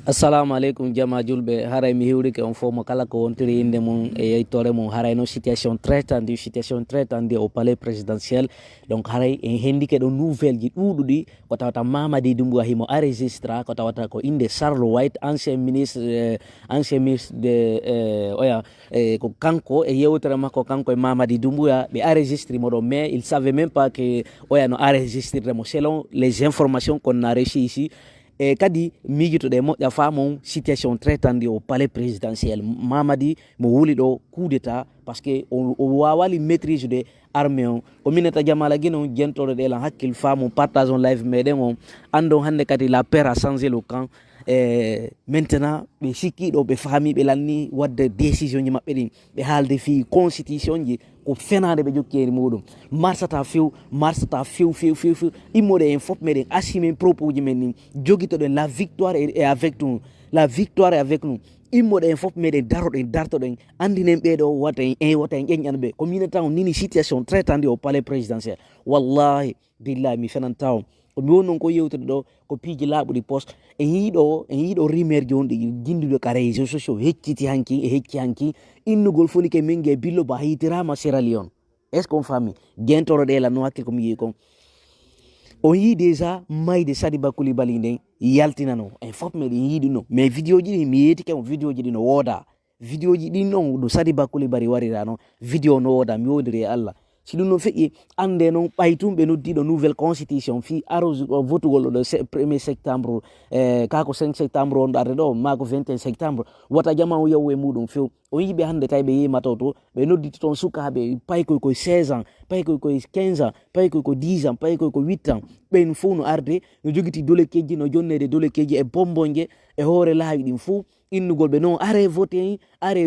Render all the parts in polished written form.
Assalamu alaikum jama julbe haray mi hiwri ke on fo mo kala ko wontiri inde mon e yeytore mon haray no situation très tendue au palais présidentiel. Donc haray en hendi ke do nouvelle ji dududi ko tawata Mamadi Doumbouya himo enregistra ko tawata ko inde Charles White ancien ministre de ko kanko e yewtere makko kanko e Mamadi Doumbouya be enregistré modo, mais il savait même pas que oya no enregistré mo selon les informations qu'on a reçues ici. E kadi miijitoɗe moƴƴa famon situation très tendue au palais présidentiel. Mamadi mo wuli ɗo coup d'état parce que o wawali maîtrise de armée on ko mineta jamala guine on jentoɗo ɗe lan hakkil famon partage on live meɗen on andon hande kadi la paire a changé le camp. Maintenant ɓe sikkiɗo ɓe faami ɓe lanni wadde décision ji maɓɓe ɗin ɓe haalde fi constitution ji ko fenade ɓe jokkeri muɗum marsata few immode en fof meɗen assumé propos ji men ni joguitoɗen la victoire est avec nous, la victoire est avec nous. Immode en fof meɗen dartoɗen andinen ɓeɗo wata en ƴeñƴan ɓe ko minata on nini situation très tendue au palais présidentiel. Wallahi billahi mi fenanta on ko mi wonnon ko yewtude ɗo ko piiji laaɓuɗi poste en yiiɗo rumeur ji on ɗi jindude ka réseaux sociaux hecciti hanki e hecci hanki innugol folike min gue billo ba hitirama Sierra Leone. Est ce qu'on famille gentoro ɗe lanno hakkil ko mi yii kon on yii déjà mayde Sadiba Coulibaly nden yaltinano en fof meɗen yiiɗi no, mais vidéo ji ɗi mi yetike on vidéo ji ɗi no wooda, vidéo ji ɗin noon ɗo Sadiba Coulibaly warira noon vidéo no wooda, mi wodiri e Allah. Si ɗum no feƴƴi ande noon ɓaytumɓe noddiɗo nouvelle constitution fi arose votugol ɗo 1er septembre kako 5 septembre on ɗo arde ɗo mako 21 septembre wata jama o yawu e muɗum few on yiɓe hande tawi ɓe yimata to ɓe nodditi toon sukaɓe payi koye koye 16 ans payi koye koye 15 ans payi koye ko 10 ans payi koye ko 8 ans ɓen fo no arde no joguiti dole kejji no jonnede dole kejji e bombonje e hoore laawi ɗin fou innugol ɓe non are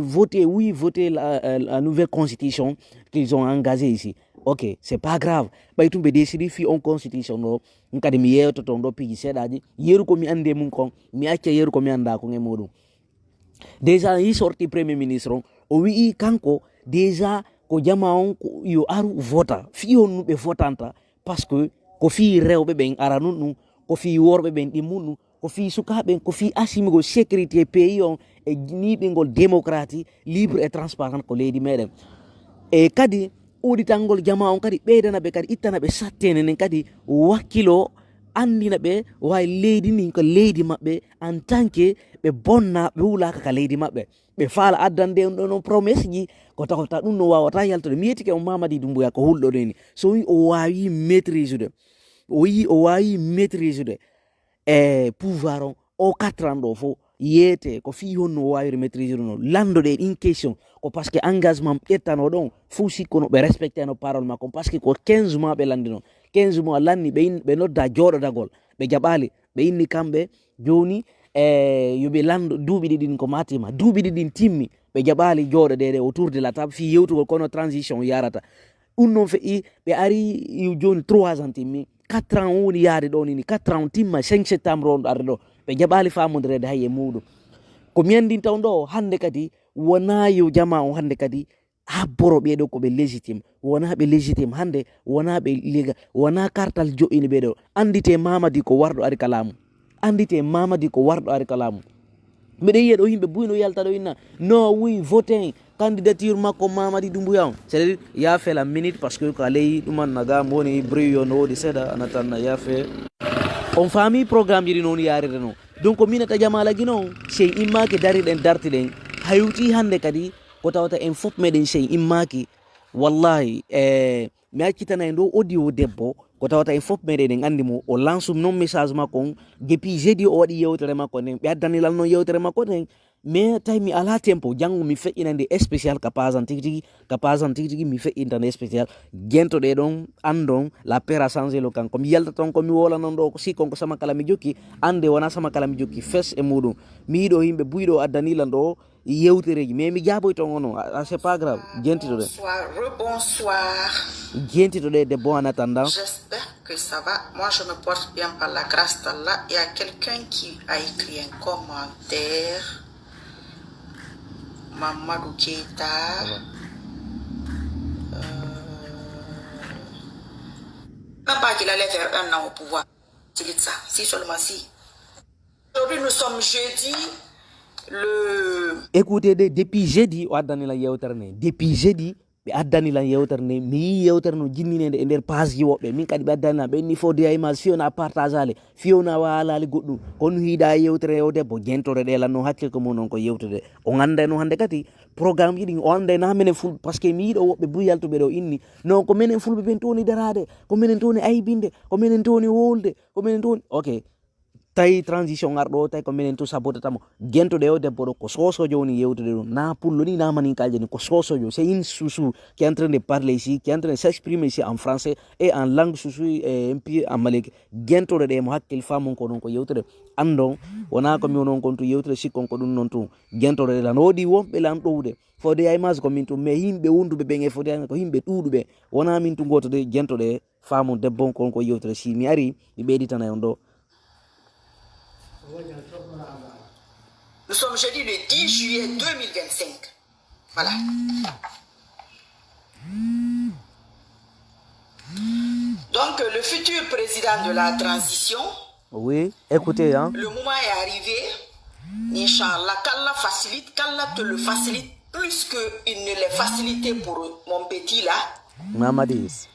voté oui voté la nouvelle constitution qu'ils ont engagé ici. Ok, c'est pas grave ɓaytumɓe décidi fi on constitution ɗo kadi mi yewtoton ɗo piiji seeɗaji yeru komi ande mum kon mi acca yeru komi anda kon e muɗum. Déjà yi sorti premier ministre on o wi'i kanko déjà ko jama on yo aru vota fi on nuɓe votanta parce que ko fi rewɓe ɓen ara nun ɗum ko fi worɓe ɓen ɗimmun ɗum ko fi sukaɓen ko fi asimigol sécurité pays on e niɓingol démocratie libre et transparent ko leydi meɗen. E kadi uɗitangol jama on kadi ɓeydana ɓe kadi ittana ɓe sattene nen kadi wakkilo andina ɓe way leydi nin ko leydi maɓɓe en tant que ɓe bonna ɓe wulaka ka leydi maɓɓe ɓe faala addande ɗon promesse ji ko takota ɗum no wawata yaltude mi yetike on Mamadi Doumbouya ko hulɗo ɗeni so wi o wawi maîtrise de o wawi maîtrise de e pouvoir on o 4 ans ɗo fo yete ko fi honno o wawiri maîtrise no landoɗe ɗin question ko par ce que engagement ƴettano ɗon fo sikkono ɓe respecté no parole makko par ce que ko 15 mois ɓe landino 15 mois lanni ɓe nodda jooɗodagol ɓe jaɓali ɓe inni kamɓe joni yoɓe lando duuɓi ɗiɗin ko matima duuɓi ɗiɗin timmi ɓe jaɓali jooɗoɗeɗe autour de la table fi yewtugol kono transition yarata ɗum noon feƴƴi ɓe ari joni 3 ans timmi 4 ans woni yaade ɗo nini 4 ans timma 5 septembre on ɗo arde ɗo ɓe jaɓali famodirede hay e muɗum ko mi andin taw ɗo hande kadi wona yo jama on hande kadi habboro ɓeɗo koɓe légitime wona ɓe légitime hande wona ɓe lega wona kartal joƴini ɓeɗo andite Mamadi ko warɗo ari kalamu andite Mamadi ko warɗo ari kalamu mbeɗa yiya ɗo yimɓe buyno yalta ɗo inna non oui votin candidature makko Mamadi Doumbouya on c'est à dire yaafe la minute parce que ko aleyi ɗuman naga mo woni brouillon no woodi seeɗa anatanna yaafe on faami programme ji ɗi noon yarire noon donc minata jamala guino on sey immaki dariɗen dartiɗen hayuti hande kadi ko tawata en fof meɗen sey immaki wallahi mi accitana en ɗo audio debbo ko tawata en fof meɗen en andi mo o lansum noon message makko on depuis jeudi o waɗi yewtere makko nden ɓe addanilal noon yewtere makko nden mais tawi mi ala tempo janggo mi feƴƴinande spécial ka pasan tigi tigi mi feƴƴintande spécial gentoɗe ɗon andon la paire a changé le camp komi yalta ton komi wola non ɗo sikkon ko sama kala mi jokki ande wona sama kala mi jokki fes e muɗum mi yiiɗo yimɓe buyɗo addanilan ɗo yewtereji mais mi jaaboy ton ono c'est pas grave jentitoɗe jentitoɗe debbo en attendant. J'espère que ça va. Moi, je me porte bien par la grâce d'Allah. Il y a quelqu'un qui a écrit un commentaire. Mamadou Keita. Même pas qu'il allait faire 1 an au pouvoir. C'est ça. Si seulement si. Aujourd'hui, nous sommes jeudi. Écoutez, depuis jeudi, o addani la yewtere ne. Depuis jeudi, ɓe addani lan yewtere ne. Mi yi yewtere no jinninde e nder page ji woɓɓe. Min kadi ɓe addani lan ɓe ni fodi ay image fiona partage ale, fiona waalali goɗɗum. Kono hiida yewtere o debbo jentore ɗe lan no hakkil ko mum non ko yewtude. O ganda no hande kadi programme yiɗi o anda na menen fulɓe par ce que mi yiɗo woɓɓe buyaltuɓe ɗo inni non ko menen fulɓe ɓen toni darade, ko menen toni aybinde, ko menen toni wolde, ko menen toni ok. Tawi transition arɗo tawi ko minen to sabotatamo gentoɗe o debbo ɗo ko sosojo woni yewtude ɗum na pullo ni na maninkalje ni ko sosojo c'est une sousou qui est en train de parler ici qui est en train de s'exprimer ici en français et en langue sousou et un peu en malek gentoɗe ɗe mo hakkil famon ko ɗon ko yewtude andon wona ko mi onon kon to yewtude sikkon ko ɗum noon to gentoɗe ɗe lan woodi wonɓe lan ɗowde fode ay mas ko min to mais yimɓe wonduɓe ɓen e fode ay ko yimɓe ɗuɗuɓe wona min to gotoɗe gentoɗe famon debbon kon ko yewtude si mi ari mi ɓeyditana on ɗo. Nous sommes jeudi le 10 juillet 2025. Voilà. Donc, le futur président de la transition. Oui, écoutez. Hein. Le moment est arrivé. Inch'Allah, qu'Allah facilite, qu'Allah te le facilite plus qu'il ne l'est facilité pour mon petit là. Mamadis.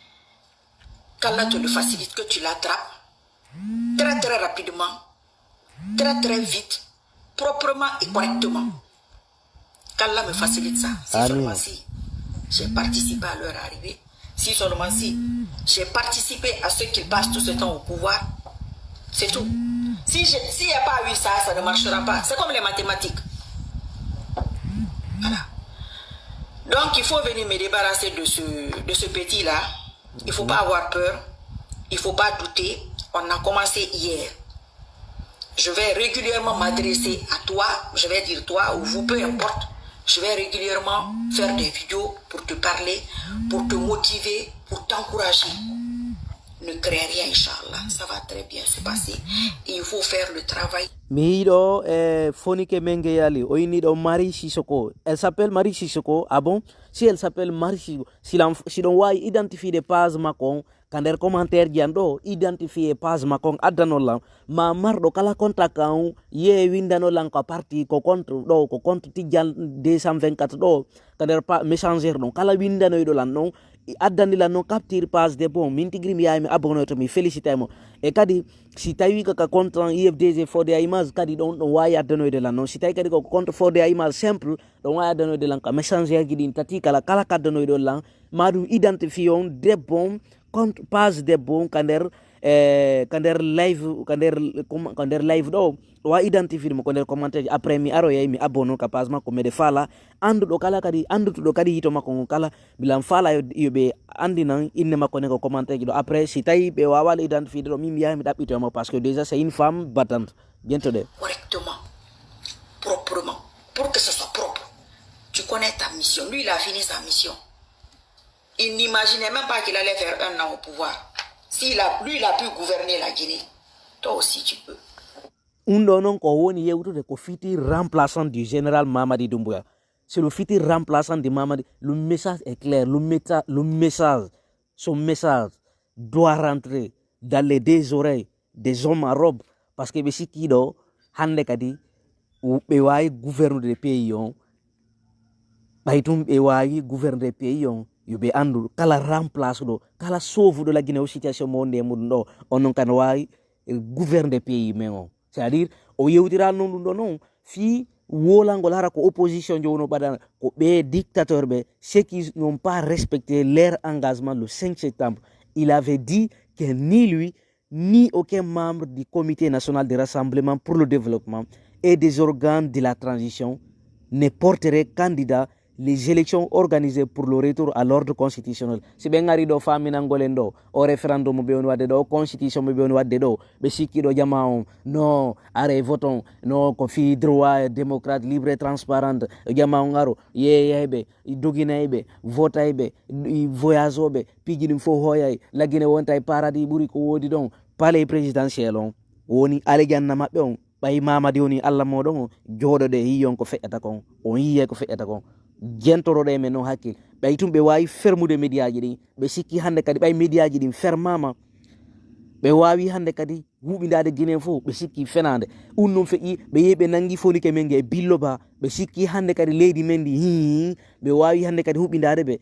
Qu'Allah te le facilite, que tu l'attrapes très très rapidement. Très très vite, proprement et correctement. Qu'Allah me facilite ça. Si seulement si j'ai participé à leur arrivée, si seulement si j'ai participé à ce qu'ils passent tout ce temps au pouvoir, c'est tout. S'il n'y a pas eu ça, ça ne marchera pas. C'est comme les mathématiques. Voilà. Donc il faut venir me débarrasser de ce petit-là. Il ne faut pas avoir peur. Il ne faut pas douter. On a commencé hier. Je vais régulièrement m'adresser à toi, je vais dire toi ou vous, peu importe. Je vais régulièrement faire des vidéos pour te parler, pour te motiver, pour t'encourager. Ne crée rien, Inch'Allah. Ça va très bien se passer. Et il faut faire le travail. Mido Fonike Mengeyali, Oinido Marie Sissoko. Elle s'appelle Marie Sissoko. Ah bon? Si elle s'appelle Marie Sissoko, si l'on voit identifier des pages Macron, quand der commentaire diando identifier page makon adanola ma mardo kala konta kan ye windano lan ko parti ko contre do ko contre tidial 224 do quand der pa messenger don kala windano do lan non addani lan non capture page de bon min tigri mi yami abonné to mi félicité mo e kadi si tawi ka contre IFDG fode image kadi don wayi addano de lan non si tawi kadi ko contre fode image simple don wayi addano de lan ka messenger gidin tati kala kaddano do lan madu identifion de bon compte page de bon kander live do wa identifier mo kander commentaire après mi aro mi abonno ka page makko mede fala andu do kala kadi andu do kadi hito makko kala bilam fala yo be andina inne makko ne ko commentaire do après si tay be wawal identifier do mi mi dabito mo parce que déjà c'est une femme battante bientôt de correctement proprement pour que ce soit propre. Tu connais ta mission, lui il a fini sa mission. Il n'imaginait même pas qu'il allait faire 1 an au pouvoir. Lui, il a pu gouverner la Guinée. Toi aussi, tu peux. Non ko woni yewtude ko fiti remplaçant du général Mamadi Doumbouya. C'est le fiti remplaçant de Mamadi. Le message est clair. Son message doit rentrer dans les deux oreilles des hommes en robe. Parce que si kido hande kadi be wayi gouverner des pays yon. Baytum be wayi gouverner des pays yon. Yobe andu kala remplace do kala sauve de la Guinée situation monde mundo onon kan way gouverne des pays men c'est-à-dire o yewtira non non fi wolangol hara ko opposition jono badana ko be dictateur be ceux qui n'ont pas respecté leur engagement le 5 septembre. Il avait dit que ni lui ni aucun membre du comité national de rassemblement pour le développement et des organes de la transition ne porterait candidat les élections organisées pour le retour à l'ordre constitutionnel. Si ben ngari do famina ngolendo o référendum be on wadde do constitution be on wadde do be sikki do jamaon non are voton non ko fi droit démocrate libre et transparent jamaon ngaro yeyebe doginaybe votaybe voyageobe pijini fo hoyay lagine wontay paradis buri ko wodi don palais présidentiel on woni aleganna mabbe on bay mamadi woni alla modon jodo de yiyon ko fe'ata kon on yiye ko fe'ata kon gentoroɗe men no hakkil ɓay tum ɓe wawi fermude médiaji ɗin ɓe sikki hande kadi ɓay médiaji ɗin fermama ɓe wawi hande kadi huɓidade Guinée fo ɓe sikki fenade ɗum noon feƴƴi ɓe yehi ɓe nangi foni ke men ge e billoba ɓe sikki hande kadi leydi men ndi ɓe wawi hande kadi huɓidade ɓe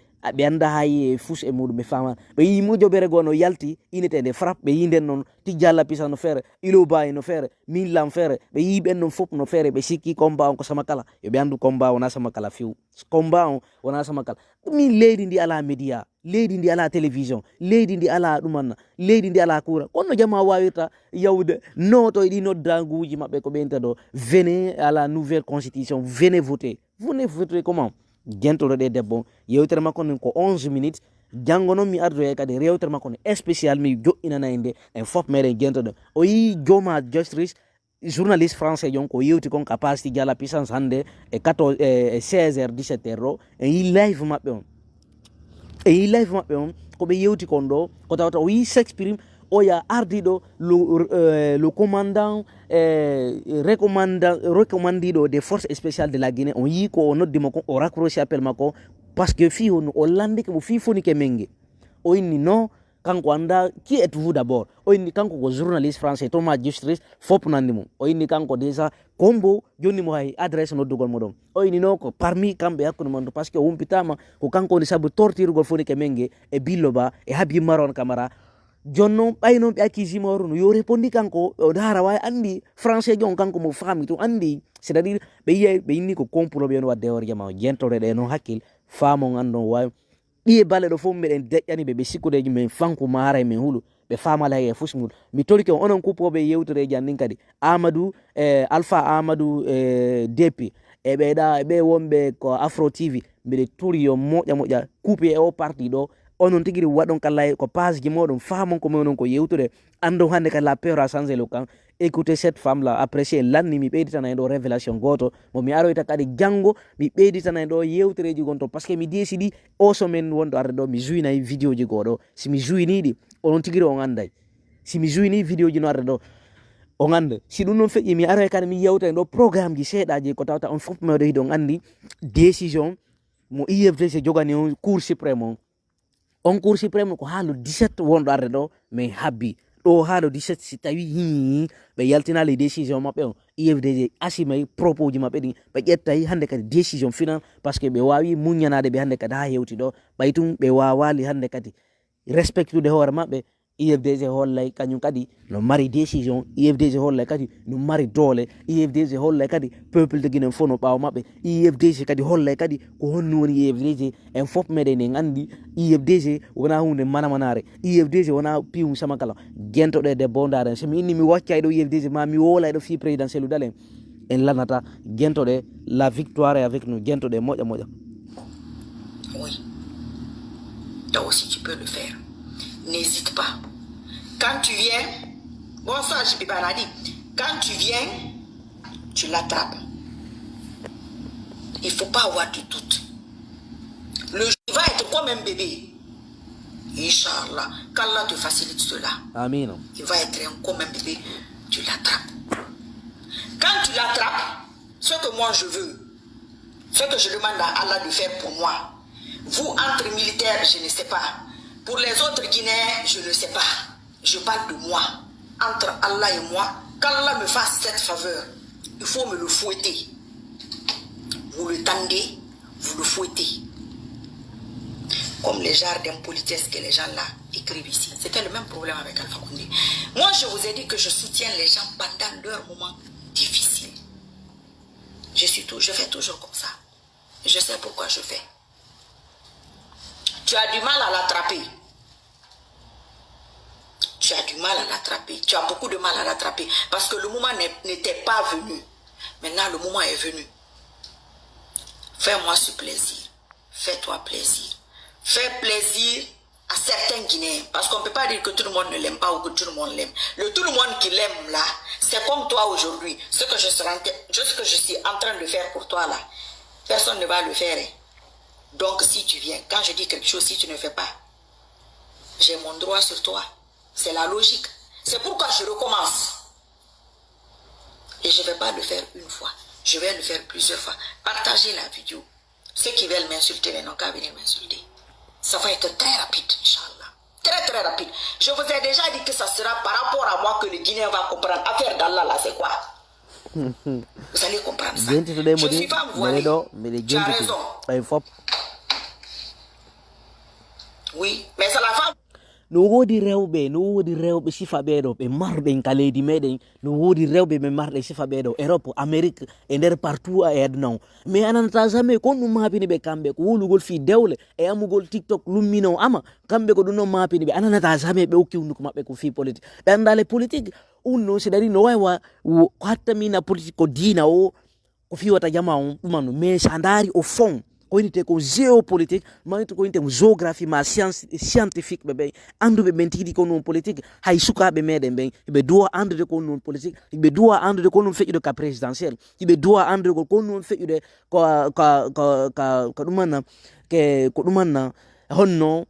anda hayi fus e muɗum ɓe fama ɓe yi moƴoɓere goo no yalti inetede frappe ɓe yi nden noon Tidjala Pisa no feere Iloba no feere Minlam feere ɓe yi ɓen noon fof no feere ɓe sikki combat on ko Samakala yoɓe andu combat wona Samakala few combat on wona Samakala ɗumin leydi ndi ala média leydi ndi ala télévision leydi ndi ala ɗumanna leydi ndi ala courant kono jamma wawirta yawde noto e ɗi noddaguji mabɓe ko ɓenta ɗo venez à la nouvelle constitution venez voter comment gentoɗo ɗe debbo yewtere makko nen ko 11 minutes janngo noon mi ardoye kadi rewtere makko ne spécial mi joƴƴinana e nde en fof meɗen gentoɗo o yi joma justice journaliste français jon ko yewti kon capacité Tidjala Puissance hande e 16h 17h ɗo en yi live maɓɓe on ko ɓe yewti kon ɗo ko tawata o yi s'exprime o ya ardiɗo le commandant recommandiɗo des forces spéciales de la Guinée on yi ko o noddimo kon o raccroché appel makko par ce que fi on o landike mo fi fonike menge o inni non kanko anda qui êtes vous d'abord o inni kanko ko journaliste français Thomas Justice fop nandi mum o inni kanko déjà kombo joni mo hay adresse noddugol moɗon o inni non ko parmi kamɓe hakkude mon to par ce que o humpitama ko kanko woni saabu tortirugol fonike menge e Billoba e Habib Maron Camara jonnon ɓay noon ɓe accusima oruno yo répondi kanko o dara wawi andi français jon kanko mo faami to andi c'est à dire ɓe yiya ɓe inni ko complot ɓe on wadde hoore jama jentore ɗe noon hakkil faamo andon wawi ɗi e balle ɗo fof meɗen deƴƴani ɓe sikkudeji men fanku mara men huulu ɓe famala e fus mum mi toriki on onon kuppoɓe yewtoreji annin kadi Amadou Alpha Amadou Depi e ɓeɗa ɓe wonɓe ko Afro TV mbiɗe turi yo moƴa coupe e o parti ɗo onon tigui waɗon kala ko page ji moɗon famon ko monon ko yewtude andon hande kadi la peur a changé le camp écoutez cette femme là apprécié lanni mi ɓeyditana en ɗo révélation goto mo mi aroyta kadi janggo mi ɓeyditana en ɗo yewtereji gonto par ce que mi décidi o semaine wonɗo arde ɗo mi jouinayi vidéo ji goɗo si mi jouiniɗi onon tigui on anday si mi jouini vidéo ji no arde ɗo on anda si ɗum noon feƴƴi mi aroy kadi mi yewta en ɗo programme ji seeɗaji ko tawta on fof meɗo hiɗo on andi décision mo IFDC jogani on cour suprême on cour suprême ko ha le 17 wonɗo arde ɗo mais habbi ɗo ha le 17 si tawi ɓe yaltina les décision maɓɓe on IFDG asimay propos ji maɓɓe ɗin ɓe ƴettay hande kadi décision final par ce que ɓe wawi muñanade ɓe hande kadi ha hewti ɗo ɓay tum ɓe wawali hande kadi respectude hoore maɓɓe IFDG hollay kañum kadi no mari décision IFDG hollay kadi no mari doole IFDG hollay kadi peuple de Guinée fof no ɓaawa maɓɓe IFDG kadi hollay kadi ko honno woni IFDG en fof meɗen en andi IFDG wona hunde manamanare IFDG wona piwum Samakala gentoɗo e debbo daren somi inni mi waccay ɗo IFDG ma mi wolay ɗo fi présidentiel u dalen en lanata gentoɗe la victoire est avec nous gentoɗe moƴa oui toi aussi tu peux le faire. N'hésite pas. Quand tu viens, bon ça je peux pas dire. Quand tu viens, tu l'attrapes. Il faut pas avoir de doute. Le jeu va être comme un bébé. Inch'Allah. Qu'Allah te facilite cela. Amin. Il va être comme un bébé. Tu l'attrapes. Quand tu l'attrapes, ce que moi je veux, ce que je demande à Allah de faire pour moi, vous entre militaires, je ne sais pas. Pour les autres Guinéens, je ne sais pas. Je parle de moi. Entre Allah et moi, qu'Allah me fasse cette faveur, il faut me le fouetter. Vous le tendez, vous le fouettez. Comme les jardins politesses que les gens là écrivent ici. C'était le même problème avec Alpha Condé. Moi, je vous ai dit que je soutiens les gens pendant leurs moments difficiles. Je fais toujours comme ça. Je sais pourquoi je fais. Tu as du mal à l'attraper. Tu as du mal à l'attraper. Tu as beaucoup de mal à l'attraper. Parce que le moment n'était pas venu. Maintenant, le moment est venu. Fais-moi ce plaisir. Fais-toi plaisir. Fais plaisir à certains Guinéens. Parce qu'on ne peut pas dire que tout le monde ne l'aime pas ou que tout le monde l'aime. Le tout le monde qui l'aime là, c'est comme toi aujourd'hui. Ce que je suis en train de faire pour toi là, personne ne va le faire. Donc si tu viens, quand je dis quelque chose, si tu ne fais pas, j'ai mon droit sur toi. C'est la logique. C'est pourquoi je recommence. Et je ne vais pas le faire une fois. Je vais le faire plusieurs fois. Partagez la vidéo. Ceux qui veulent m'insulter, n'ont qu'à venir m'insulter. Ça va être très rapide, Inch'Allah. Très très rapide. Je vous ai déjà dit que ça sera par rapport à moi que le Guinéen va comprendre. Affaire d'Allah là, c'est quoi? Vous allez comprendre ça. Je suis pas voilé. Tu as raison. Oui, mais c'est la femme. No wodi rewbe sifa beedo be marbe ka leydi meden no wodi rewbe be marbe sifa beedo Europe Amerique e nder partout a edna mais ananta jamais kon no mapini be kambe ko wolugol fi dewle e amugol TikTok lummino ama kambe ko dun no mapini be ananta jamais be okki ko mabbe ko fi politique be andale politique unno se dari no waywa hatta mina politique ko dina o ko fi wata jama on dumano mais sandari au fond ko inte ko géopolitique manito ko inte géographie ma science scientifique bebe andu be mentidi ko non politique hay suka be meden ben be doa andu ko non politique be doa andu ko non fejude ka présidentiel be doa andu ko non fejude ko dumana ke ko dumana honno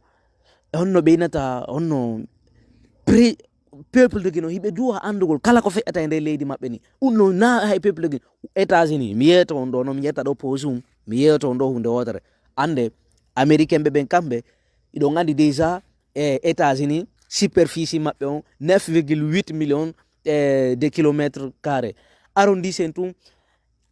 be nata honno peuple de Guinée hibe duwa andugol kala ko fe'ata e leydi mabbe ni unno na hay peuple de Guinée États-Unis mi yeto on do no mi yetta do posum mi yeto on do hunde wotere ande américain be ben kambe ido ngandi déjà États-Unis superficie mabbe on 9,8 millions de kilomètres carrés arrondissement tout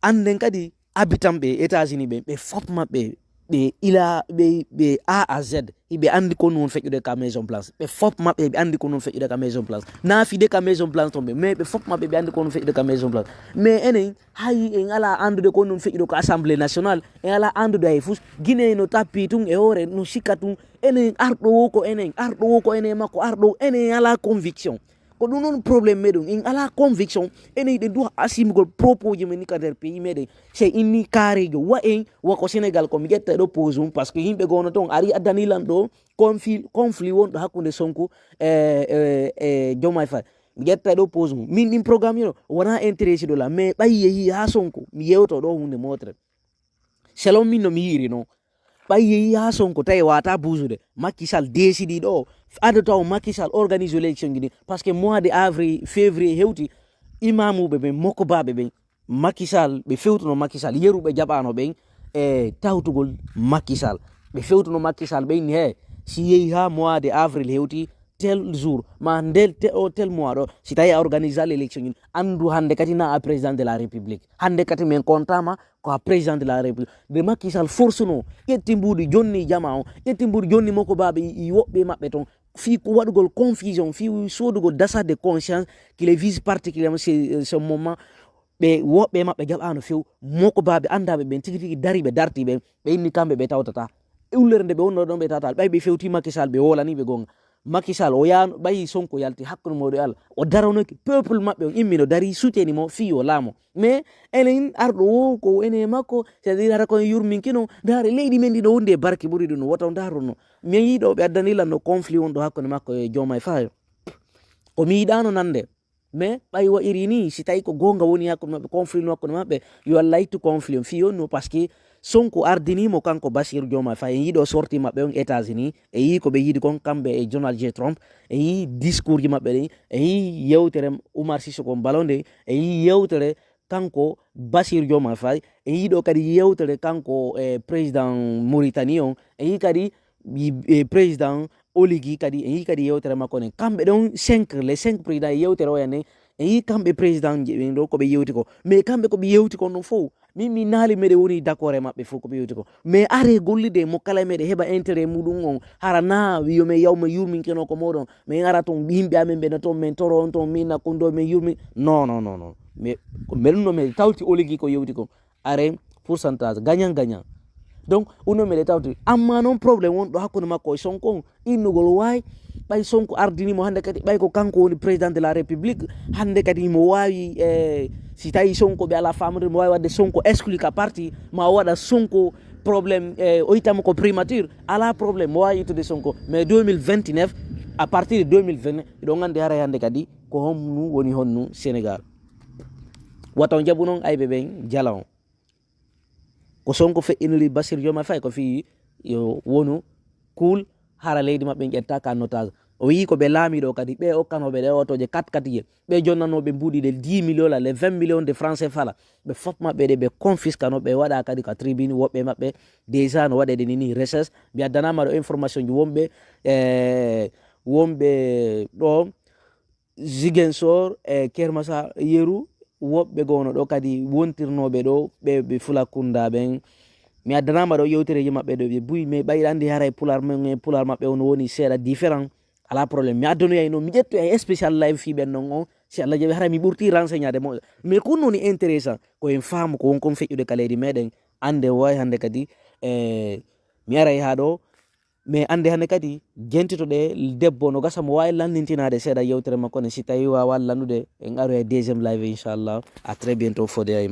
anden kadi habitant be États-Unis be fop mabbe be ila be A à Z ibe andi ko non fejude ka maison blanche be fop mabbe be andi ko non fejude ka maison blanche na fi de ka maison blanche tombe mais be fop mabbe be andi ko non fejude ka maison blanche mais enen hay en ala andude ko non fejude ko assemblée nationale en ala andude ay fus Guinée no tapitung e hore no shikatung enen ardo ko enen mako ardo enen ala conviction ko dun non problème medum in ala conviction ene de do asimugol propos je meni kader pays mede c'est inni carré jo wa en wa ko Sénégal ko mi getta do posum parce que yimbe gono ton ari adani lando conflit won do hakkunde Sonko Diomaye Faye mi getta do posum min dim programme yo wana intéressé do la mais bayi ha Sonko mi yewto do hunde motre selon min no mi yiri no bayi ha Sonko tay wata buzude Macky Sall décidi do adata Macky Sall organise l'élection gini parce que mois de avril février hewti imamu be moko babe be Macky Sall be fewtuno Macky Sall yerube jabano be tawtugol Macky Sall be fewtuno Macky Sall be ni he si yehi ha mois de avril hewti tel jour ma ndel tel mois do si tay organiser l'élection gini andu hande kati na président de la république hande kati men kontama ko président de la république de Macky Sall force no yetti mbudi jonni jamao yetti mbudi jonni moko babe i wobbe mabbe ton fi ko wadugol confusion fi sodugol dasa de conscience qui les vise particulièrement ce moment be wobbe mabbe jabano few moko babe andabe ben tigi daribe dartibe be inni kambe be tawtata ullerde be wonno don be tatal bay be fewti Macky Sall be wolani be gonga Macky Sall o yaano bayi Sonko yalti hakkuno modo Allah o daronoki peuple mabbe on immino dari souteni mo fi o lamo mais enen ardo ko ene makko c'est-à-dire ara ko yurminkino dare leydi men do wonde barki buri do no wota darono mi yido be addani lan no conflit on do hakkuno makko e Diomaye Faye ko mi yidano nande mais bayi wa irini si tay ko gonga woni hakkuno mabbe conflit no hakkuno mabbe you are like to conflit fi on no parce que Sonko ardini mo kanko Bassirou Diomaye Faye yido sorti mabbe on États-Unis e yi ko be yidi kon kambe e Donald J Trump e yi discours ji mabbe e yi yewtere Oumar Sissoko Balonde e yi yewtere kanko Bassirou Diomaye Faye e yido kadi yewtere kanko président Mauritanie on e yi kadi président Oligui kadi e yi kadi yewtere makko ne kambe don 5 les 5 présidents yewtere o yane e yi kambe président je do ko be yewti ko mais kambe ko be yewti ko non fo mi naali mede woni d'accord e mabbe fu ko be yewti ko mais are gollide mo kala mede heba intérêt mudum on harana wiyo me yawma yurmin keno ko modon mais ara ton yimbe amen be na ton men toro on ton min na ko ndo me yurmi non mais ko melno me tawti Oligui ko yewti ko are pourcentage gagnant donc uno me tawti amma non problème won do hakkuno makko Sonko innugol way bay Sonko ardini mo hande kadi bay ko kanko woni président de la république hande kadi mo wawi si tawi Sonko be ala famre mo wawi wadde Sonko exclu ka parti ma wada Sonko problème o yitama ko primature ala problème mo wawi itude Sonko mais 2029 à partir de 2020 do ngande hara hande kadi ko homnu woni honnu Sénégal waton jabu non aybe ben jalon ko Sonko fe inuli Bassirou Diomaye Faye ko fi yo wonu cool hara leydi mabbe jetta ka notage o wi ko be laami do kadi be okkanobe de otoje 4 be jonnanobe mbudi de 10 millions la les 20 millions de francs CFA la be fop mabbe de be confiscano be wada kadi ka tribune wobbe mabbe déjà no wade de nini recherche bi adana ma do information ji wombe wonɓe ɗo Ziguinchor e Kermassa yeru woɓɓe gono ɗo kadi wontirnoɓe ɗo ɓe Fulakunda ɓen mi addanama ɗo yewtereji maɓɓe ɗo ɓe buyi mais ɓayɗa andi haray pular maɓɓe on woni seeɗa différent ala probléme mi addanoyay noon mi ƴettu e spécial live fiɓen noon on si Allah jaɓi haray mi ɓurti renseignade mo mais ko noni intéressant koyen faamu ko wonkon feƴƴude ka leydi meɗen ande wawi hande kadi mi aray ha ɗo mais ande hande kadi jentitoɗe debbo no gasa mo wawi landintinade seeɗa yewtere makko ne si tawi wawa landude en aroya deuxiéme live inchallah à très bientôt Fodé